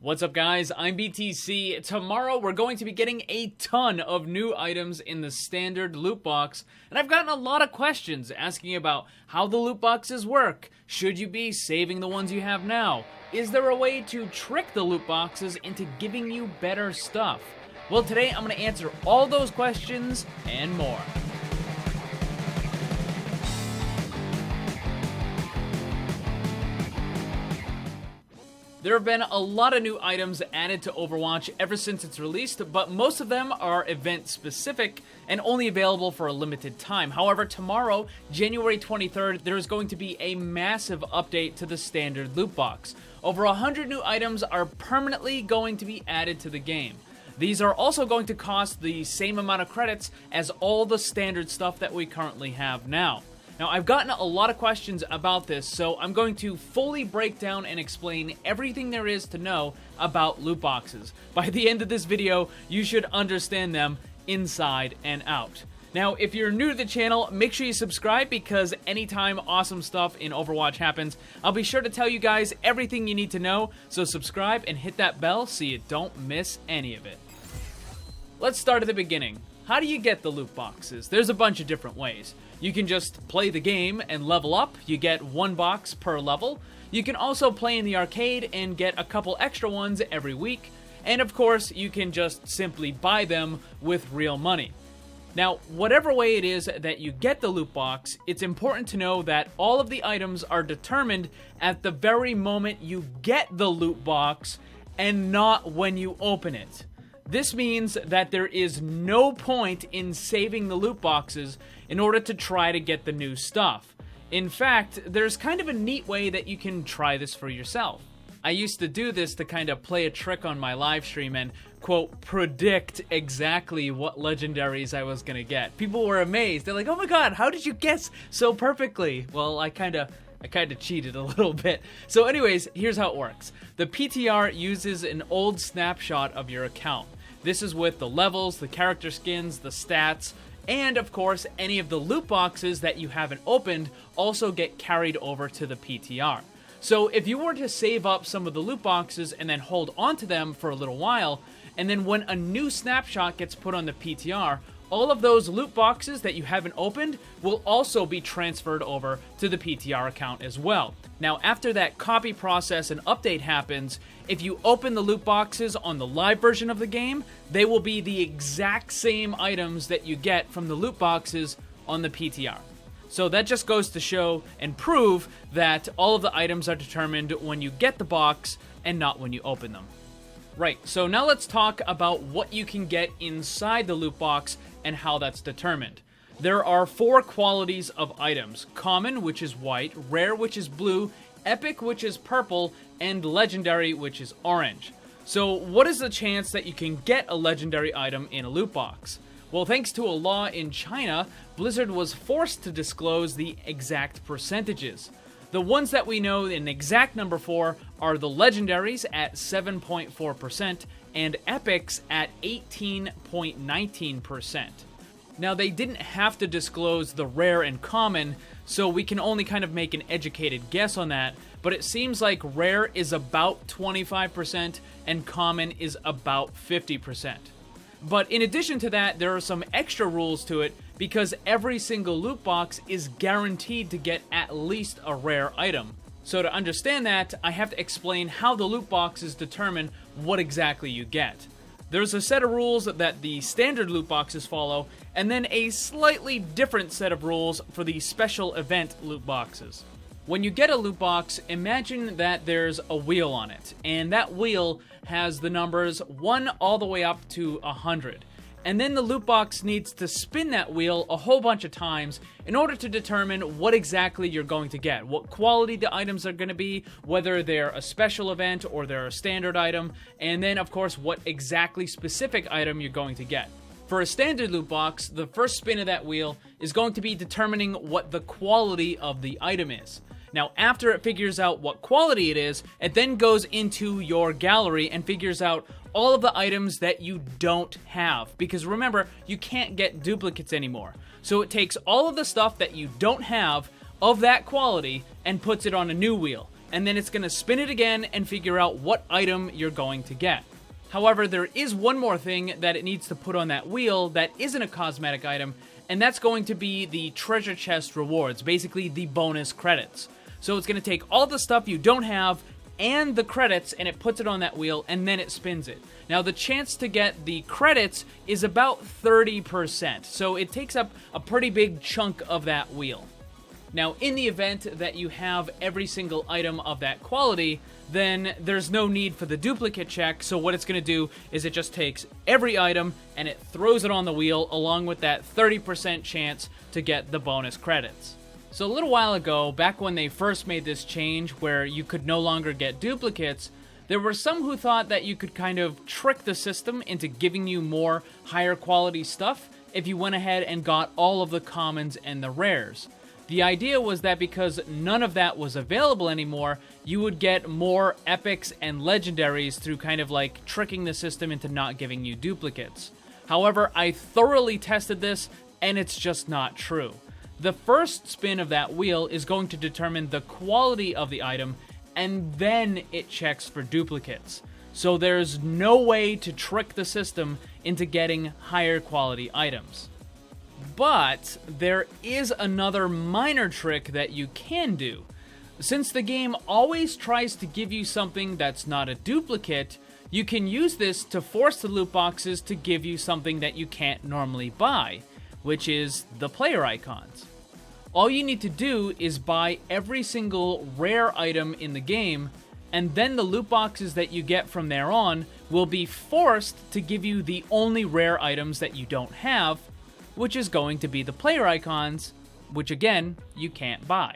What's up guys, I'm BTC. Tomorrow we're going to be getting a ton of new items in the standard loot box, and I've gotten a lot of questions asking about how the loot boxes work. Should you be saving the ones you have now? Is there a way to trick the loot boxes into giving you better stuff? Well, today I'm going to answer all those questions and more. There have been a lot of new items added to Overwatch ever since its release, but most of them are event specific and only available for a limited time. However, tomorrow, January 23rd, there is going to be a massive update to the standard loot box. Over 100 new items are permanently going to be added to the game. These are also going to cost the same amount of credits as all the standard stuff that we currently have now. Now, I've gotten a lot of questions about this, so I'm going to fully break down and explain everything there is to know about loot boxes. By the end of this video, you should understand them inside and out. Now, if you're new to the channel, make sure you subscribe because anytime awesome stuff in Overwatch happens, I'll be sure to tell you guys everything you need to know, so subscribe and hit that bell so you don't miss any of it. Let's start at the beginning. How do you get the loot boxes? There's a bunch of different ways. You can just play the game and level up. You get one box per level. You can also play in the arcade and get a couple extra ones every week. And of course, you can just simply buy them with real money. Now, whatever way it is that you get the loot box, it's important to know that all of the items are determined at the very moment you get the loot box and not when you open it. This means that there is no point in saving the loot boxes in order to try to get the new stuff. In fact, there's kind of a neat way that you can try this for yourself. I used to do this to kind of play a trick on my live stream and, quote, predict exactly what legendaries I was gonna get. People were amazed. They're like, oh my god, how did you guess so perfectly? Well, I kind of cheated a little bit. So anyways, here's how it works. The PTR uses an old snapshot of your account. This is with the levels, the character skins, the stats, and of course, any of the loot boxes that you haven't opened also get carried over to the PTR. So if you were to save up some of the loot boxes and then hold onto them for a little while, and then when a new snapshot gets put on the PTR, all of those loot boxes that you haven't opened will also be transferred over to the PTR account as well. Now, after that copy process and update happens, if you open the loot boxes on the live version of the game, they will be the exact same items that you get from the loot boxes on the PTR. So that just goes to show and prove that all of the items are determined when you get the box and not when you open them. Right, so now let's talk about what you can get inside the loot box and how that's determined. There are 4 qualities of items: common, which is white; rare, which is blue; epic, which is purple; and legendary, which is orange. So what is the chance that you can get a legendary item in a loot box? Well, thanks to a law in China, Blizzard was forced to disclose the exact percentages. The ones that we know in exact number for are the legendaries at 7.4% and epics at 18.19%. Now, they didn't have to disclose the rare and common, so we can only kind of make an educated guess on that, but it seems like rare is about 25% and common is about 50%. But in addition to that, there are some extra rules to it because every single loot box is guaranteed to get at least a rare item. So to understand that, I have to explain how the loot boxes determine what exactly you get. There's a set of rules that the standard loot boxes follow, and then a slightly different set of rules for the special event loot boxes. When you get a loot box, imagine that there's a wheel on it, and that wheel has the numbers 1 all the way up to 100. And then the loot box needs to spin that wheel a whole bunch of times in order to determine what exactly you're going to get, what quality the items are going to be, whether they're a special event or they're a standard item, and then of course what exactly specific item you're going to get. For a standard loot box, the first spin of that wheel is going to be determining what the quality of the item is. Now, after it figures out what quality it is, it then goes into your gallery and figures out all of the items that you don't have. Because remember, you can't get duplicates anymore. So it takes all of the stuff that you don't have of that quality and puts it on a new wheel. and then it's going to spin it again and figure out what item you're going to get. However, there is one more thing that it needs to put on that wheel that isn't a cosmetic item, and that's going to be the treasure chest rewards, basically the bonus credits. So it's going to take all the stuff you don't have and the credits, and it puts it on that wheel, and then it spins it. Now, the chance to get the credits is about 30%, so it takes up a pretty big chunk of that wheel. Now, in the event that you have every single item of that quality, then there's no need for the duplicate check, so what it's going to do is it just takes every item and it throws it on the wheel along with that 30% chance to get the bonus credits. So a little while ago, back when they first made this change where you could no longer get duplicates, there were some who thought that you could kind of trick the system into giving you more higher quality stuff if you went ahead and got all of the commons and the rares. The idea was that because none of that was available anymore, you would get more epics and legendaries through kind of like tricking the system into not giving you duplicates. However, I thoroughly tested this, and it's just not true. The first spin of that wheel is going to determine the quality of the item, and then it checks for duplicates. So there's no way to trick the system into getting higher quality items. But there is another minor trick that you can do. Since the game always tries to give you something that's not a duplicate, you can use this to force the loot boxes to give you something that you can't normally buy, which is the player icons. All you need to do is buy every single rare item in the game, and then the loot boxes that you get from there on will be forced to give you the only rare items that you don't have, which is going to be the player icons, which again, you can't buy.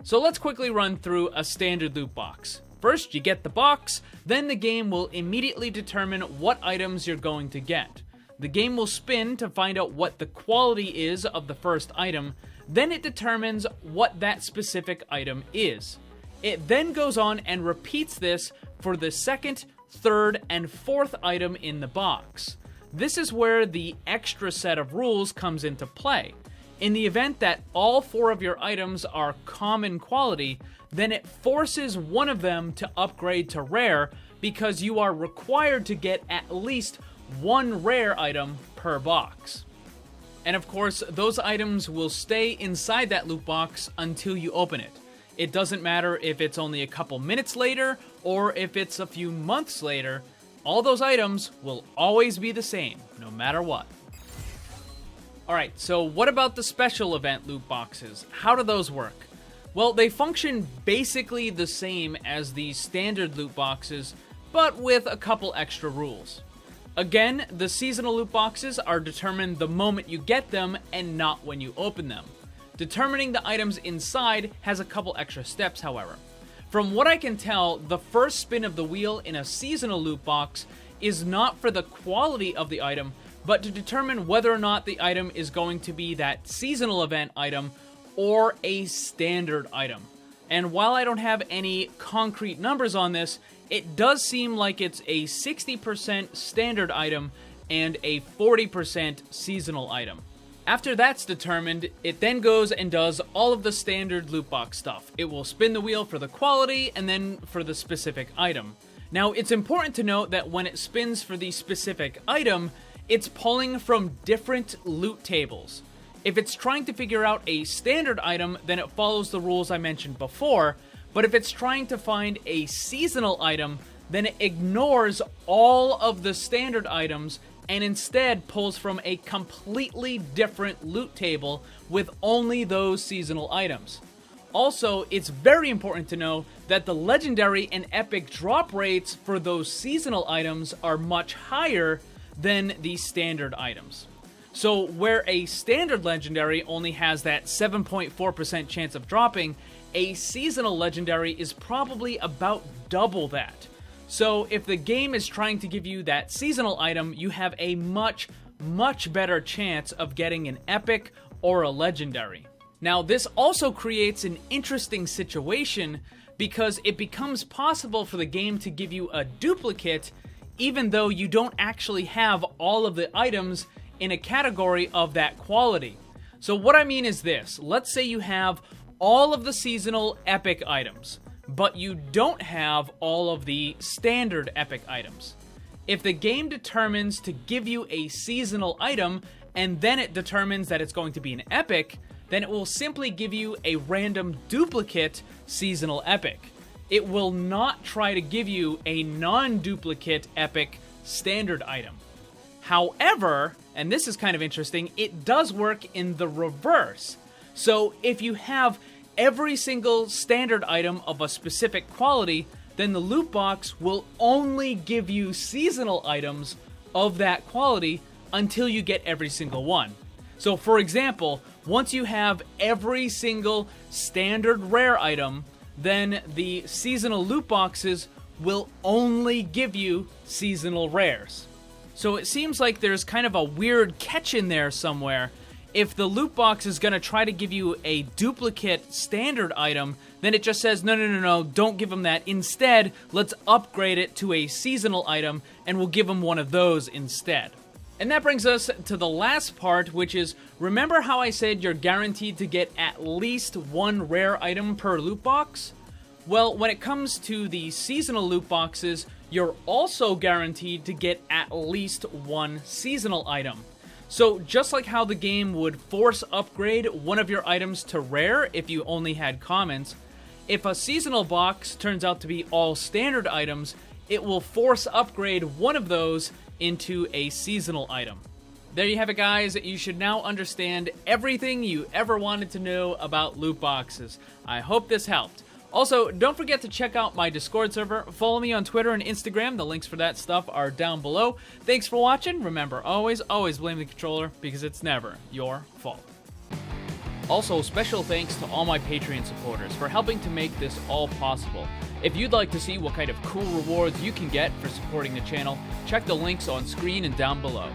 So let's quickly run through a standard loot box. First, you get the box, then the game will immediately determine what items you're going to get. The game will spin to find out what the quality is of the first item, then it determines what that specific item is. It then goes on and repeats this for the second, third, and fourth item in the box. This is where the extra set of rules comes into play. In the event that all four of your items are common quality, then it forces one of them to upgrade to rare because you are required to get at least one rare item per box. And of course, those items will stay inside that loot box until you open it. It doesn't matter if it's only a couple minutes later or if it's a few months later, all those items will always be the same, no matter what. Alright, so what about the special event loot boxes? How do those work? Well, they function basically the same as the standard loot boxes, but with a couple extra rules. Again, the seasonal loot boxes are determined the moment you get them and not when you open them. Determining the items inside has a couple extra steps, however. From what I can tell, the first spin of the wheel in a seasonal loot box is not for the quality of the item, but to determine whether or not the item is going to be that seasonal event item or a standard item. And while I don't have any concrete numbers on this, it does seem like it's a 60% standard item and a 40% seasonal item. After that's determined, it then goes and does all of the standard loot box stuff. It will spin the wheel for the quality and then for the specific item. Now, it's important to note that when it spins for the specific item, it's pulling from different loot tables. If it's trying to figure out a standard item, then it follows the rules I mentioned before, but if it's trying to find a seasonal item, then it ignores all of the standard items and instead pulls from a completely different loot table with only those seasonal items. Also, it's very important to know that the legendary and epic drop rates for those seasonal items are much higher than the standard items. So where a standard legendary only has that 7.4% chance of dropping, a seasonal legendary is probably about double that. So if the game is trying to give you that seasonal item, you have a much better chance of getting an epic or a legendary. Now, this also creates an interesting situation because it becomes possible for the game to give you a duplicate even though you don't actually have all of the items in a category of that quality. So what I mean is this. Let's say you have all of the seasonal epic items, but you don't have all of the standard epic items. If the game determines to give you a seasonal item, and then it determines that it's going to be an epic, then it will simply give you a random duplicate seasonal epic. It will not try to give you a non-duplicate epic standard item. However, and this is kind of interesting, it does work in the reverse. So if you have every single standard item of a specific quality, then the loot box will only give you seasonal items of that quality until you get every single one. So for example, once you have every single standard rare item, then the seasonal loot boxes will only give you seasonal rares. So it seems like there's kind of a weird catch in there somewhere. If the loot box is going to try to give you a duplicate standard item, then it just says, no, don't give them that. Instead, let's upgrade it to a seasonal item, and we'll give them one of those instead. And that brings us to the last part, which is, remember how I said you're guaranteed to get at least one rare item per loot box? Well, when it comes to the seasonal loot boxes, you're also guaranteed to get at least one seasonal item. So just like how the game would force upgrade one of your items to rare if you only had commons, if a seasonal box turns out to be all standard items, it will force upgrade one of those into a seasonal item. There you have it, guys. You should now understand everything you ever wanted to know about loot boxes. I hope this helped. Also, don't forget to check out my Discord server. Follow me on Twitter and Instagram. The links for that stuff are down below. Thanks for watching. Remember, always blame the controller, because it's never your fault. Also, special thanks to all my Patreon supporters for helping to make this all possible. If you'd like to see what kind of cool rewards you can get for supporting the channel, check the links on screen and down below.